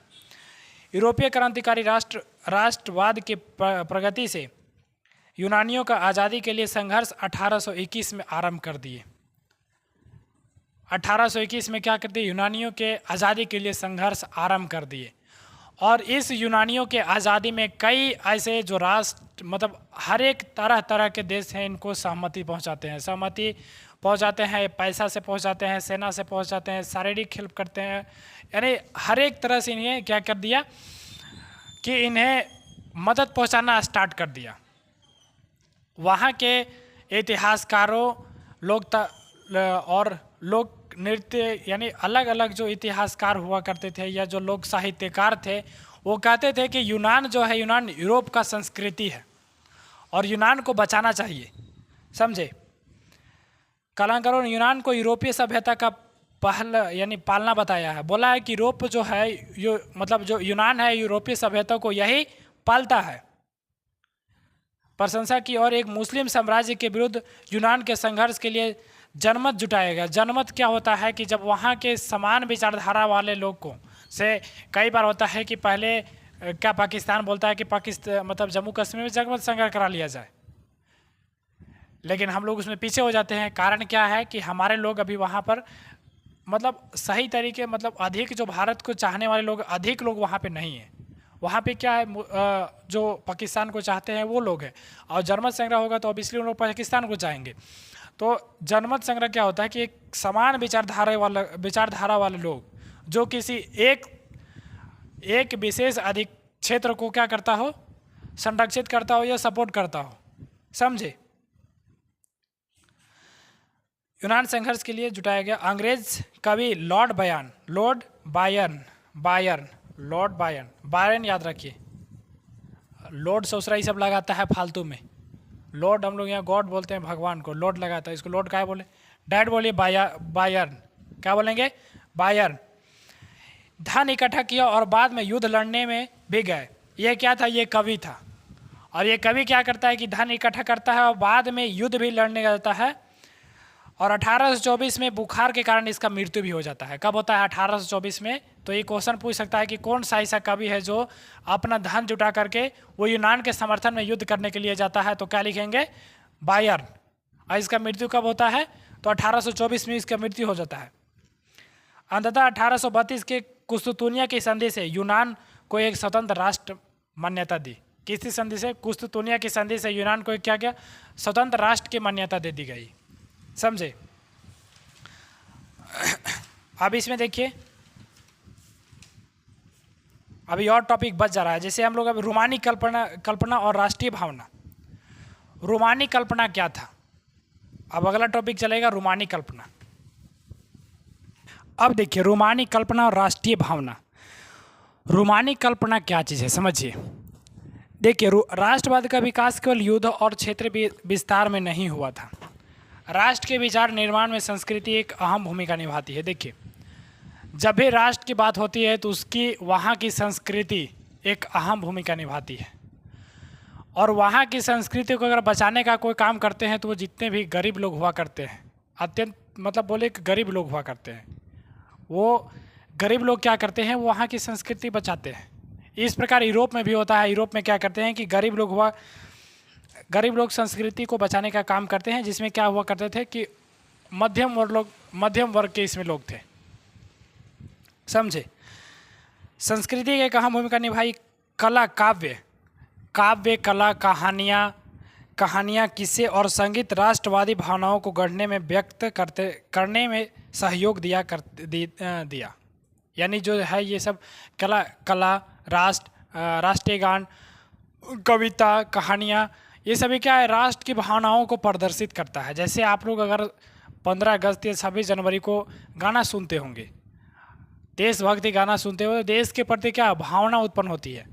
यूरोपीय क्रांतिकारी राष्ट्रवाद की प्रगति से यूनानियों का आज़ादी के लिए संघर्ष 1821 में आरंभ कर दिए। 1821 में क्या कर दिए, यूनानियों के आज़ादी के लिए संघर्ष आरंभ कर दिए। और इस यूनानियों के आज़ादी में कई ऐसे जो राष्ट्र, मतलब हर एक तरह तरह के देश हैं, इनको सहमति पहुंचाते हैं, सहमति पहुंचाते हैं, पैसा से पहुंचाते हैं, सेना से पहुंचाते हैं, शारीरिक हेल्प करते हैं, यानी हर एक तरह से इन्हें क्या कर दिया कि इन्हें मदद पहुंचाना स्टार्ट कर दिया। वहाँ के इतिहासकारों और लोक नृत्य, यानी अलग अलग जो इतिहासकार हुआ करते थे या जो लोक साहित्यकार थे, वो कहते थे कि यूनान जो है, यूनान यूरोप का संस्कृति है और यूनान को बचाना चाहिए। समझे। कलाकारों ने यूनान को यूरोपीय सभ्यता का यानी पालना बताया है। बोला है कि यूरोप जो है, मतलब जो यूनान है, यूरोपीय सभ्यता को यही पालता है। प्रशंसा की। और एक मुस्लिम साम्राज्य के विरुद्ध यूनान के संघर्ष के लिए जनमत जुटाया गया। जनमत क्या होता है कि जब वहाँ के समान विचारधारा वाले लोग को से, कई बार होता है कि पहले क्या पाकिस्तान बोलता है कि पाकिस्तान मतलब जम्मू कश्मीर में जनमत संग्रह करा लिया जाए, लेकिन हम लोग उसमें पीछे हो जाते हैं। कारण क्या है कि हमारे लोग अभी वहाँ पर मतलब सही तरीके, मतलब अधिक जो भारत को चाहने वाले लोग, अधिक लोग वहाँ पे नहीं हैं। वहाँ पे क्या है, जो पाकिस्तान को चाहते हैं वो लोग हैं, और जनमत संग्रह होगा तो ऑब्वियसली उन लोग पाकिस्तान को चाहेंगे। तो जनमत संग्रह क्या होता है कि एक समान विचारधारा वाले लोग जो किसी एक विशेष अधिक क्षेत्र को क्या करता हो, संरक्षित करता हो या सपोर्ट करता हो। समझे। यूनान संघर्ष के लिए जुटाया गया। अंग्रेज कवि लॉर्ड बायरन याद रखिए, लॉर्ड ससुरा ये सब लगाता है फालतू में। लॉर्ड हम लोग यहाँ गॉड बोलते हैं, भगवान को लॉर्ड लगाता है, इसको लॉर्ड क्या बोले, डैड बोलिए बायरन, क्या बोलेंगे, बायरन। धन इकट्ठा किया और बाद में युद्ध लड़ने में भी गए। ये क्या था, ये कवि था। और ये कवि क्या करता है कि धन इकट्ठा करता है और बाद में युद्ध भी लड़ने जाता है। और 1824 में बुखार के कारण इसका मृत्यु भी हो जाता है। कब होता है, 1824 में। तो ये क्वेश्चन पूछ सकता है कि कौन सा ऐसा कवि है जो अपना धन जुटा करके वो यूनान के समर्थन में युद्ध करने के लिए जाता है। तो क्या लिखेंगे, बायरन। और इसका मृत्यु कब होता है, तो 1824 में इसका मृत्यु हो जाता है। अंततः 1832 के कुस्तुतूनिया की संधि से यूनान को एक स्वतंत्र राष्ट्र मान्यता दी। किसकी संधि से, कुस्तुतूनिया की संधि से यूनान को क्या क्या स्वतंत्र राष्ट्र की मान्यता दे दी गई। समझे। अब इसमें देखिए, अभी और टॉपिक बच जा रहा है। जैसे हम लोग अभी रोमानी कल्पना और राष्ट्रीय भावना। रोमानी कल्पना क्या था, अब अगला टॉपिक चलेगा रोमानी कल्पना। अब देखिए रोमानी कल्पना और राष्ट्रीय भावना। रोमानी कल्पना क्या चीज़ है, समझिए। देखिए राष्ट्रवाद का विकास केवल युद्ध और क्षेत्र विस्तार में नहीं हुआ था। राष्ट्र के विचार निर्माण में संस्कृति एक अहम भूमिका निभाती है। देखिए जब भी राष्ट्र की बात होती है तो उसकी वहाँ की संस्कृति एक अहम भूमिका निभाती है। और वहाँ की संस्कृति को अगर बचाने का कोई काम करते हैं तो वो जितने भी गरीब लोग हुआ करते हैं, अत्यंत मतलब बोले गरीब लोग हुआ करते हैं, वो गरीब लोग क्या करते हैं, वो वहाँ की संस्कृति बचाते हैं। इस प्रकार यूरोप में भी होता है। यूरोप में क्या करते हैं कि गरीब लोग संस्कृति को बचाने का काम करते हैं, जिसमें क्या हुआ करते थे कि मध्यम वर्ग के इसमें लोग थे। समझे। संस्कृति की एक अहम भूमिका निभाई। कला, काव्य कला, कहानियाँ, किस्से और संगीत राष्ट्रवादी भावनाओं को गढ़ने में करने में सहयोग दिया। यानी जो है ये सब कला राष्ट्रीय गान, कविता, कहानियाँ, ये सभी क्या है, राष्ट्र की भावनाओं को प्रदर्शित करता है। जैसे आप लोग अगर 15 अगस्त या 26 जनवरी को गाना सुनते होंगे, देशभक्ति गाना सुनते हो, देश के प्रति क्या भावना उत्पन्न होती है।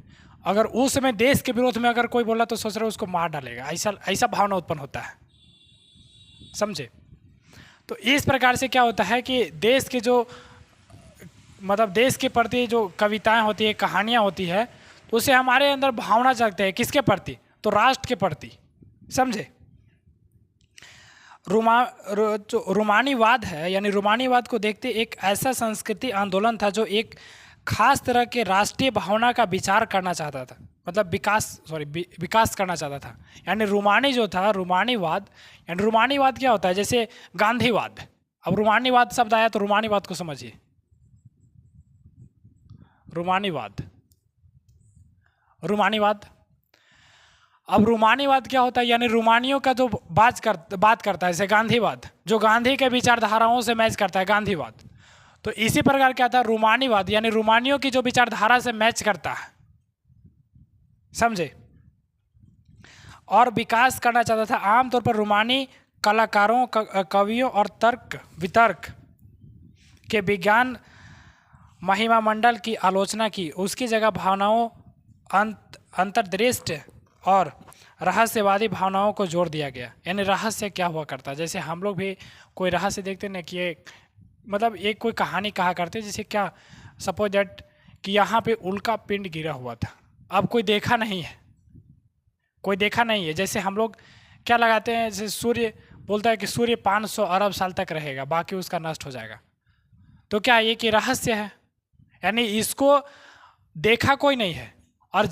अगर उस समय देश के विरोध में अगर कोई बोला तो सोच रहे उसको मार डालेगा, ऐसा भावना उत्पन्न होता है। समझे। तो इस प्रकार से क्या होता है कि देश के जो मतलब देश के प्रति जो कविताएं होती है, कहानियां होती है, तो उससे हमारे अंदर भावना जागते हैं। किसके प्रति? तो राष्ट्र के प्रति। समझे? जो रोमानीवाद है, यानी रोमानीवाद को देखते एक ऐसा संस्कृति आंदोलन था जो एक खास तरह के राष्ट्रीय भावना का विचार करना चाहता था, मतलब विकास करना चाहता था। यानी रोमानी जो था, रोमानीवाद, यानी रोमानीवाद क्या होता है? जैसे गांधीवाद। अब रोमानीवाद शब्द आया तो रोमानीवाद को समझिए। रोमानीवाद। अब रोमानीवाद क्या होता है? यानी रोमानियों का जो बात करता है, जैसे गांधीवाद, जो गांधी के विचारधाराओं से मैच करता है, गांधीवाद। तो इसी प्रकार क्या था रोमानीवाद, यानी रोमानियों की जो विचारधारा से मैच करता है। समझे? और विकास करना चाहता था। आमतौर पर रोमानी कलाकारों, कवियों और तर्क वितर्क के विज्ञान महिमा मंडल की आलोचना की। उसकी जगह भावनाओं, अंतर्दृष्टि और रहस्यवादी भावनाओं को जोड़ दिया गया। यानी रहस्य क्या हुआ करता है? जैसे हम लोग भी कोई रहस्य देखते ना कि मतलब एक कोई कहानी कहा करते, जैसे क्या सपोज दैट कि यहाँ पे उल्का पिंड गिरा हुआ था, अब कोई देखा नहीं है। जैसे हम लोग क्या लगाते हैं, जैसे सूर्य बोलता है कि सूर्य 500 अरब साल तक रहेगा, बाकी उसका नष्ट हो जाएगा। तो क्या ये कि रहस्य है? यानी इसको देखा कोई नहीं है और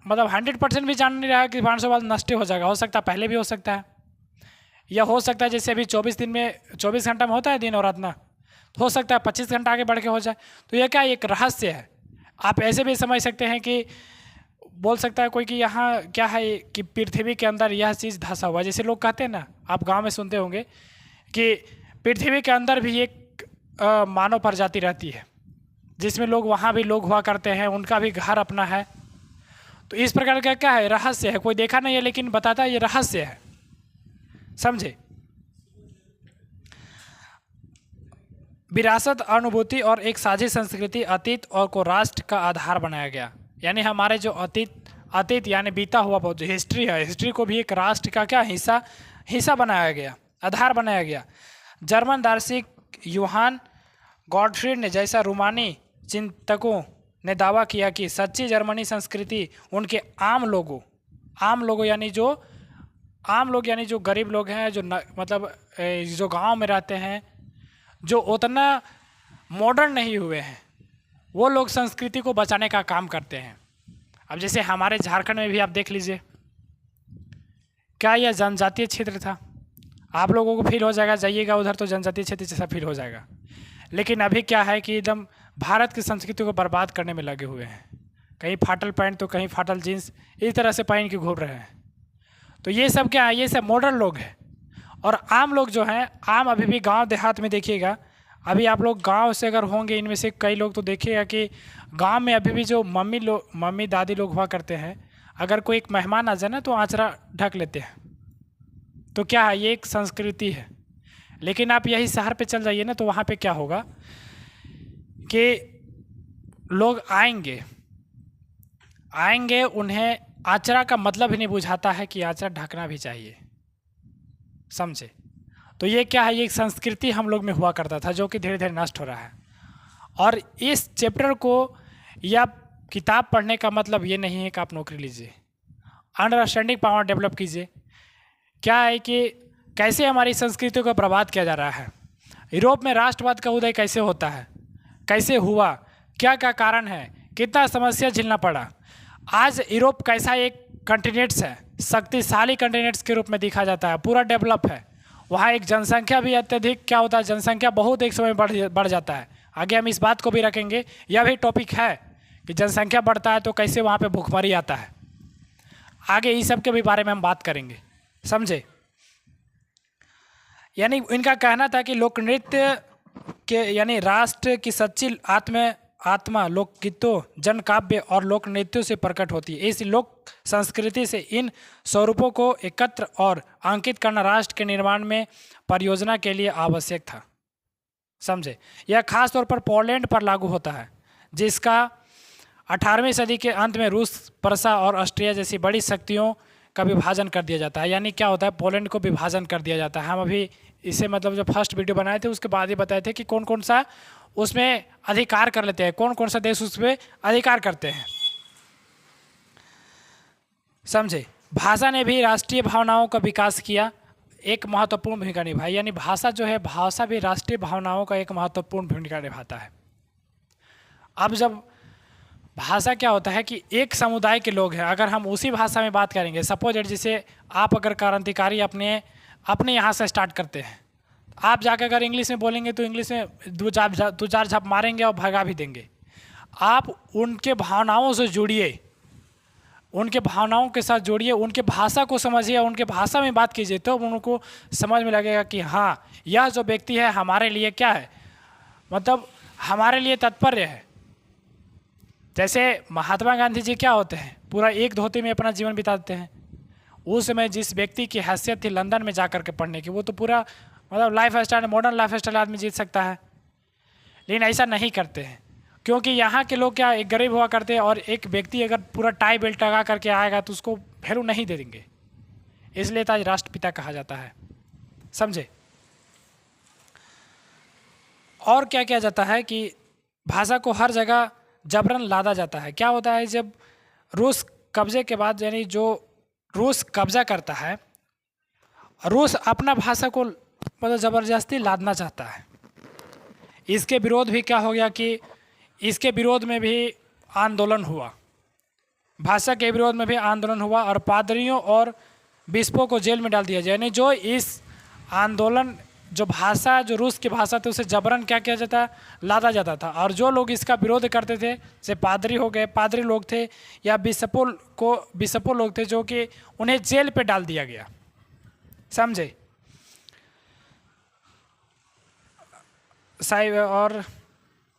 मतलब 100% भी जान नहीं रहा कि 500 बाद नष्ट हो जाएगा। हो सकता है पहले भी हो सकता है, या हो सकता है जैसे अभी 24 घंटा में होता है दिन और रात ना, हो सकता है 25 घंटा आगे बढ़ के हो जाए। तो यह क्या एक रहस्य है। आप ऐसे भी समझ सकते हैं कि बोल सकता है कोई कि यहाँ क्या है कि पृथ्वी के अंदर यह चीज़ धंसा हुआ। जैसे लोग कहते हैं ना, आप गांव में सुनते होंगे कि पृथ्वी के अंदर भी एक मानव प्रजाति रहती है, जिसमें लोग वहाँ भी लोग हुआ करते हैं, उनका भी घर अपना है। तो इस प्रकार का क्या है? रहस्य है। कोई देखा नहीं है लेकिन बताता है ये रहस्य है। समझे? विरासत, अनुभूति और एक साझी संस्कृति अतीत और को राष्ट्र का आधार बनाया गया। यानी हमारे जो अतीत यानी बीता हुआ बहुत जो हिस्ट्री है, हिस्ट्री को भी एक राष्ट्र का क्या हिस्सा बनाया गया, आधार बनाया गया। जर्मन दार्शनिक योहान गॉटफ्रीड ने जैसा रोमानी चिंतकों ने दावा किया कि सच्ची जर्मनी संस्कृति उनके आम लोगों यानी जो गरीब लोग हैं, मतलब जो गांव में रहते हैं, जो उतना मॉडर्न नहीं हुए हैं, वो लोग संस्कृति को बचाने का काम करते हैं। अब जैसे हमारे झारखंड में भी आप देख लीजिए, क्या यह जनजातीय क्षेत्र था? आप लोगों को फील हो जाएगा, जाइएगा उधर तो जनजातीय क्षेत्र जैसा फील हो जाएगा। लेकिन अभी क्या है कि एकदम भारत की संस्कृति को बर्बाद करने में लगे हुए हैं। कहीं फाटल पैंट तो कहीं फाटल जीन्स, इस तरह से पहन के घूम रहे हैं। तो ये सब क्या है? ये सब मॉडर्न लोग हैं। और आम लोग जो हैं, अभी भी गांव देहात में देखिएगा, अभी आप लोग गांव से अगर होंगे, इनमें से कई लोग तो देखिएगा कि गांव में अभी भी जो मम्मी दादी लोग हुआ करते हैं, अगर कोई एक मेहमान आ जाए ना तो आँचरा ढक लेते हैं। तो क्या है? ये एक संस्कृति है। लेकिन आप यही शहर पे चल जाइए ना, तो वहाँ पे क्या होगा कि लोग आएंगे, उन्हें आँचरा का मतलब ही नहीं बुझाता है कि आँचरा ढकना भी चाहिए। समझे? तो ये क्या है? ये एक संस्कृति हम लोग में हुआ करता था, जो कि धीरे धीरे नष्ट हो रहा है। और इस चैप्टर को या किताब पढ़ने का मतलब ये नहीं है कि आप नौकरी लीजिए। अंडरस्टैंडिंग पावर डेवलप कीजिए। क्या है कि कैसे हमारी संस्कृति को बर्बाद किया जा रहा है, यूरोप में राष्ट्रवाद का उदय कैसे होता है, कैसे हुआ, क्या क्या कारण है, कितना समस्या झेलना पड़ा। आज यूरोप कैसा एक कंटिनेंट्स है, शक्तिशाली कंटिनेंट्स के रूप में देखा जाता है, पूरा डेवलप है। वहाँ एक जनसंख्या भी अत्यधिक क्या होता है, जनसंख्या बहुत एक समय बढ़ जाता है। आगे हम इस बात को भी रखेंगे, यह भी टॉपिक है कि जनसंख्या बढ़ता है तो कैसे वहाँ पे भूखमरी आता है। आगे इस सब के भी बारे में हम बात करेंगे। समझे? यानी इनका कहना था कि लोक नृत्य के यानी राष्ट्र की सच्ची आत्मा लोकगीतों, जन काव्य और लोक नृत्यों से प्रकट होती है। इस लोक संस्कृति से इन स्वरूपों को एकत्र और अंकित करना राष्ट्र के निर्माण में परियोजना के लिए आवश्यक था। समझे? यह खास तौर पर पोलैंड पर लागू होता है, जिसका 18वीं सदी के अंत में रूस, प्रसा और ऑस्ट्रिया जैसी बड़ी शक्तियों का विभाजन कर दिया जाता है। यानी क्या होता है? पोलैंड को विभाजन कर दिया जाता है। हम अभी इसे मतलब जो फर्स्ट वीडियो बनाए थे उसके बाद ही बताए थे कि कौन कौन सा उसमें अधिकार कर लेते हैं, कौन कौन सा देश उस पर अधिकार करते हैं। समझे। भाषा ने भी राष्ट्रीय भावनाओं का विकास किया, एक महत्वपूर्ण भूमिका निभाई। यानी भाषा जो है, भाषा भी राष्ट्रीय भावनाओं का एक महत्वपूर्ण भूमिका निभाता है। अब जब भाषा क्या होता है कि एक समुदाय के लोग हैं, अगर हम उसी भाषा में बात करेंगे, सपोज एट जैसे आप अगर क्रांतिकारी अपने यहाँ से स्टार्ट करते हैं, आप जाकर अगर इंग्लिश में बोलेंगे तो इंग्लिश में दो चार झप मारेंगे और भगा भी देंगे। आप उनके भावनाओं से जुड़िए, उनके भावनाओं के साथ जोड़िए, उनके भाषा को समझिए, उनके भाषा में बात कीजिए, तो उनको समझ में लगेगा कि हाँ, यह जो व्यक्ति है हमारे लिए क्या है, मतलब हमारे लिए तत्पर है। जैसे महात्मा गांधी जी क्या होते हैं, पूरा एक धोती में अपना जीवन बिताते हैं। उस समय जिस व्यक्ति की हैसियत थी लंदन में जाकर के पढ़ने की, वो तो पूरा मतलब life style, modern life style आदमी जीत सकता है, लेकिन ऐसा नहीं करते हैं, क्योंकि यहाँ के लोग क्या, एक गरीब हुआ करते हैं, और एक व्यक्ति अगर पूरा टाई बेल्ट लगा करके आएगा तो उसको वैल्यू नहीं दे देंगे। इसलिए तो आज राष्ट्रपिता कहा जाता है। समझे। और क्या किया जाता है कि भाषा को हर जगह जबरन लादा जाता है। क्या होता है, जब रूस कब्जे के बाद, यानी जो रूस कब्जा करता है, रूस अपना भाषा को मतलब ज़बरदस्ती लादना चाहता है। इसके विरोध भी क्या हो गया कि इसके विरोध में भी आंदोलन हुआ, भाषा के विरोध में भी आंदोलन हुआ, और पादरियों और बिस्पों को जेल में डाल दिया जाए। यानी जो इस आंदोलन, जो भाषा, जो रूस की भाषा थी, उसे जबरन क्या किया जाता, लादा जाता था। और जो लोग इसका विरोध करते थे, जैसे पादरी हो गए, पादरी लोग थे, या बिशपों लोग थे, जो कि उन्हें जेल पे डाल दिया गया। समझे। और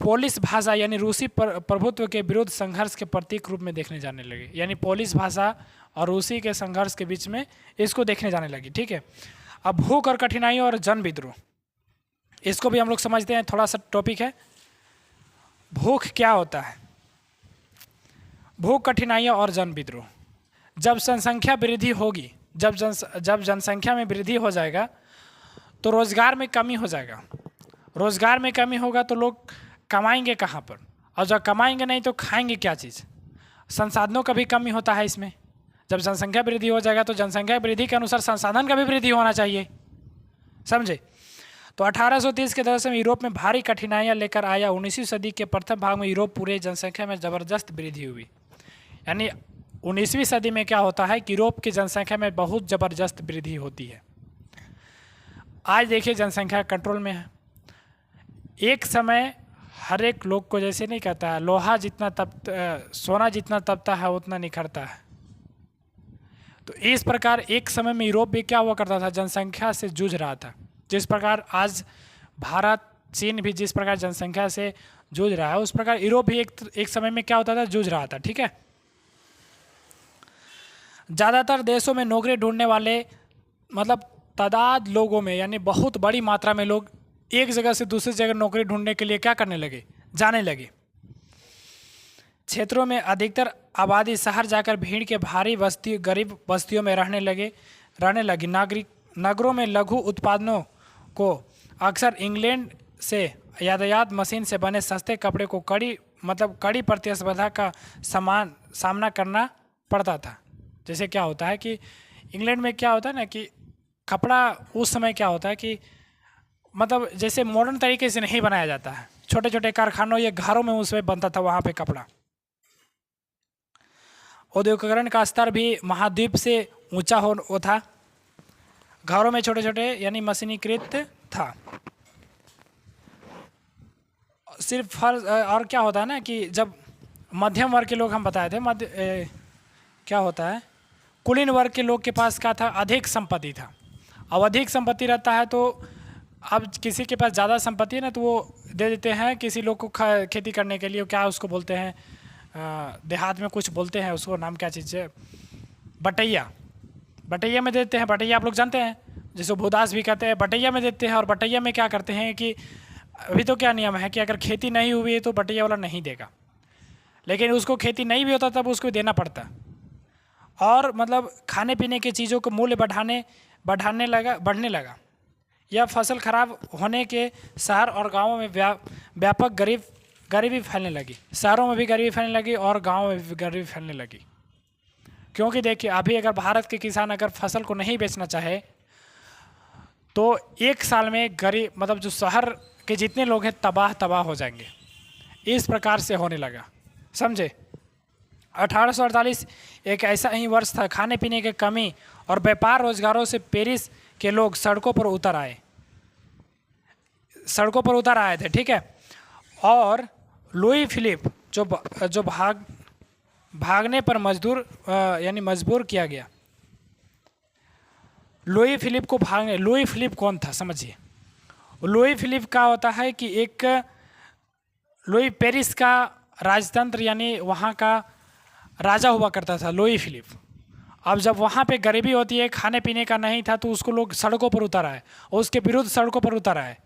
पोलिश भाषा यानी रूसी प्रभुत्व के विरुद्ध संघर्ष के प्रतीक रूप में देखने जाने लगे। यानी पोलिश भाषा और रूसी के संघर्ष के बीच में इसको देखने जाने लगी। ठीक है। अब भूख और कठिनाइयों और जन विद्रोह, इसको भी हम लोग समझते हैं, थोड़ा सा टॉपिक है। भूख क्या होता है, भूख, कठिनाइयाँ और जन विद्रोह। जब जनसंख्या वृद्धि होगी, जब जनसंख्या में वृद्धि हो जाएगा तो रोजगार में कमी हो जाएगा। रोजगार में कमी होगा तो लोग कमाएंगे कहाँ पर, और जब कमाएंगे नहीं तो खाएंगे क्या चीज़। संसाधनों का भी कमी होता है इसमें। जब जनसंख्या वृद्धि हो जाएगा तो जनसंख्या वृद्धि के अनुसार संसाधन का भी वृद्धि होना चाहिए। समझे। तो 1830 के दशक में यूरोप में भारी कठिनाइयाँ लेकर आया। 19वीं सदी के प्रथम भाग में यूरोप पूरे जनसंख्या में ज़बरदस्त वृद्धि हुई। यानी 19वीं सदी में क्या होता है कि यूरोप की जनसंख्या में बहुत ज़बरदस्त वृद्धि होती है। आज देखिए जनसंख्या कंट्रोल में है। एक समय हर एक लोग को जैसे नहीं कहता है, लोहा जितना सोना जितना तपता है उतना निखरता है। तो इस प्रकार एक समय में यूरोप भी क्या हुआ करता था, जनसंख्या से जूझ रहा था। जिस प्रकार आज भारत, चीन भी जिस प्रकार जनसंख्या से जूझ रहा है, उस प्रकार यूरोप भी एक समय में क्या होता था, जूझ रहा था। ठीक है। ज़्यादातर देशों में नौकरी ढूंढने वाले मतलब तादाद लोगों में, यानी बहुत बड़ी मात्रा में लोग एक जगह से दूसरी जगह नौकरी ढूंढने के लिए क्या करने लगे, जाने लगे। क्षेत्रों में अधिकतर आबादी शहर जाकर भीड़ के भारी बस्ती, गरीब बस्तियों में रहने लगी। नगरों में लघु उत्पादनों को अक्सर इंग्लैंड से यातायात मशीन से बने सस्ते कपड़े को कड़ी प्रतिस्पर्धा का सामना करना पड़ता था। जैसे क्या होता है कि इंग्लैंड में क्या होता है ना कि कपड़ा उस समय क्या होता है कि मतलब जैसे मॉडर्न तरीके से नहीं बनाया जाता है, छोटे छोटे कारखानों या घरों में उसमें बनता था वहाँ पे कपड़ा। औद्योगिकरण का स्तर भी महाद्वीप से ऊंचा हो था। घरों में छोटे छोटे यानी मशीनीकृत था। सिर्फ और क्या होता है ना कि जब मध्यम वर्ग के लोग हम बताए थे, क्या होता है, कुलीन वर्ग के लोग के पास क्या था, अधिक संपत्ति था। अब अधिक संपत्ति रहता है तो अब किसी के पास ज़्यादा संपत्ति है ना, तो वो दे देते हैं किसी लोग को खेती करने के लिए। क्या उसको बोलते हैं, देहात में कुछ बोलते हैं उसको, नाम क्या चीज़ है, बटैया में देते हैं। बटैया आप लोग जानते हैं, जिसको भूदास भी कहते हैं, बटैया में देते हैं। और बटैया में क्या करते हैं कि अभी तो क्या नियम है कि अगर खेती नहीं हुई है तो बटैया वाला नहीं देगा, लेकिन उसको खेती नहीं भी होता तब उसको देना पड़ता। और मतलब खाने पीने की चीज़ों को मूल्य बढ़ने लगा। यह फसल खराब होने के शहर और गांवों में व्यापक गरीबी फैलने लगी। शहरों में भी गरीबी फैलने लगी और गाँव में भी गरीबी फैलने लगी। क्योंकि देखिए अभी अगर भारत के किसान अगर फसल को नहीं बेचना चाहे तो एक साल में गरीब मतलब जो शहर के जितने लोग हैं तबाह हो जाएंगे। इस प्रकार से होने लगा, समझे। 1848 एक ऐसा ही वर्ष था, खाने पीने की कमी और व्यापार रोजगारों से पेरिस के लोग सड़कों पर उतर आए थे, ठीक है। और लुई फिलिप जो भागने पर मजबूर किया गया। लुई फिलिप कौन था समझिए। लुई फिलिप का होता है कि एक लुई पेरिस का राजतंत्र यानी वहाँ का राजा हुआ करता था लुई फिलिप। अब जब वहाँ पे गरीबी होती है, खाने पीने का नहीं था, तो उसको लोग सड़कों पर उतर आए और उसके विरुद्ध सड़कों पर उतर आए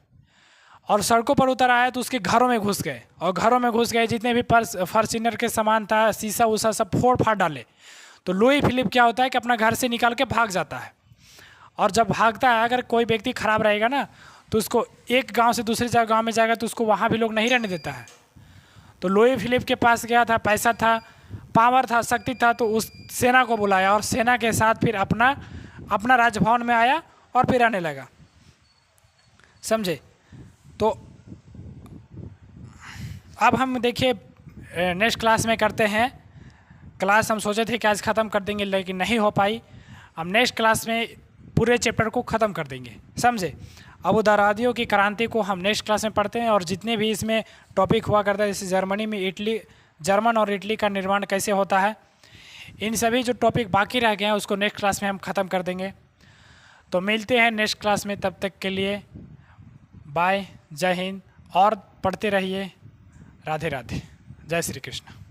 और सड़कों पर उतर आए तो उसके घरों में घुस गए और घरों में घुस गए जितने भी फॉर्च्यूनर के सामान था, शीशा उसा सब फोड़ फाड़ डाले। तो लुई फिलिप क्या होता है कि अपना घर से निकाल के भाग जाता है। और जब भागता है, अगर कोई व्यक्ति खराब रहेगा ना तो उसको एक गांव से दूसरे गांव में जाएगा तो उसको वहाँ भी लोग नहीं रहने देता है। तो लुई फिलिप के पास गया था, पैसा था, पावर था, शक्ति था, तो उस सेना को बुलाया और सेना के साथ फिर अपना राजभवन में आया और फिर आने लगा, समझे। तो अब हम देखिए नेक्स्ट क्लास में करते हैं। क्लास हम सोचे थे कि आज ख़त्म कर देंगे लेकिन नहीं हो पाई। हम नेक्स्ट क्लास में पूरे चैप्टर को ख़त्म कर देंगे, समझे। अब उदारवादियों की क्रांति को हम नेक्स्ट क्लास में पढ़ते हैं और जितने भी इसमें टॉपिक हुआ करता है, जैसे जर्मनी में जर्मन और इटली का निर्माण कैसे होता है, इन सभी जो टॉपिक बाकी रह गए हैं उसको नेक्स्ट क्लास में हम ख़त्म कर देंगे। तो मिलते हैं नेक्स्ट क्लास में, तब तक के लिए बाय, जय हिंद और पढ़ते रहिए। राधे राधे, जय श्री कृष्ण।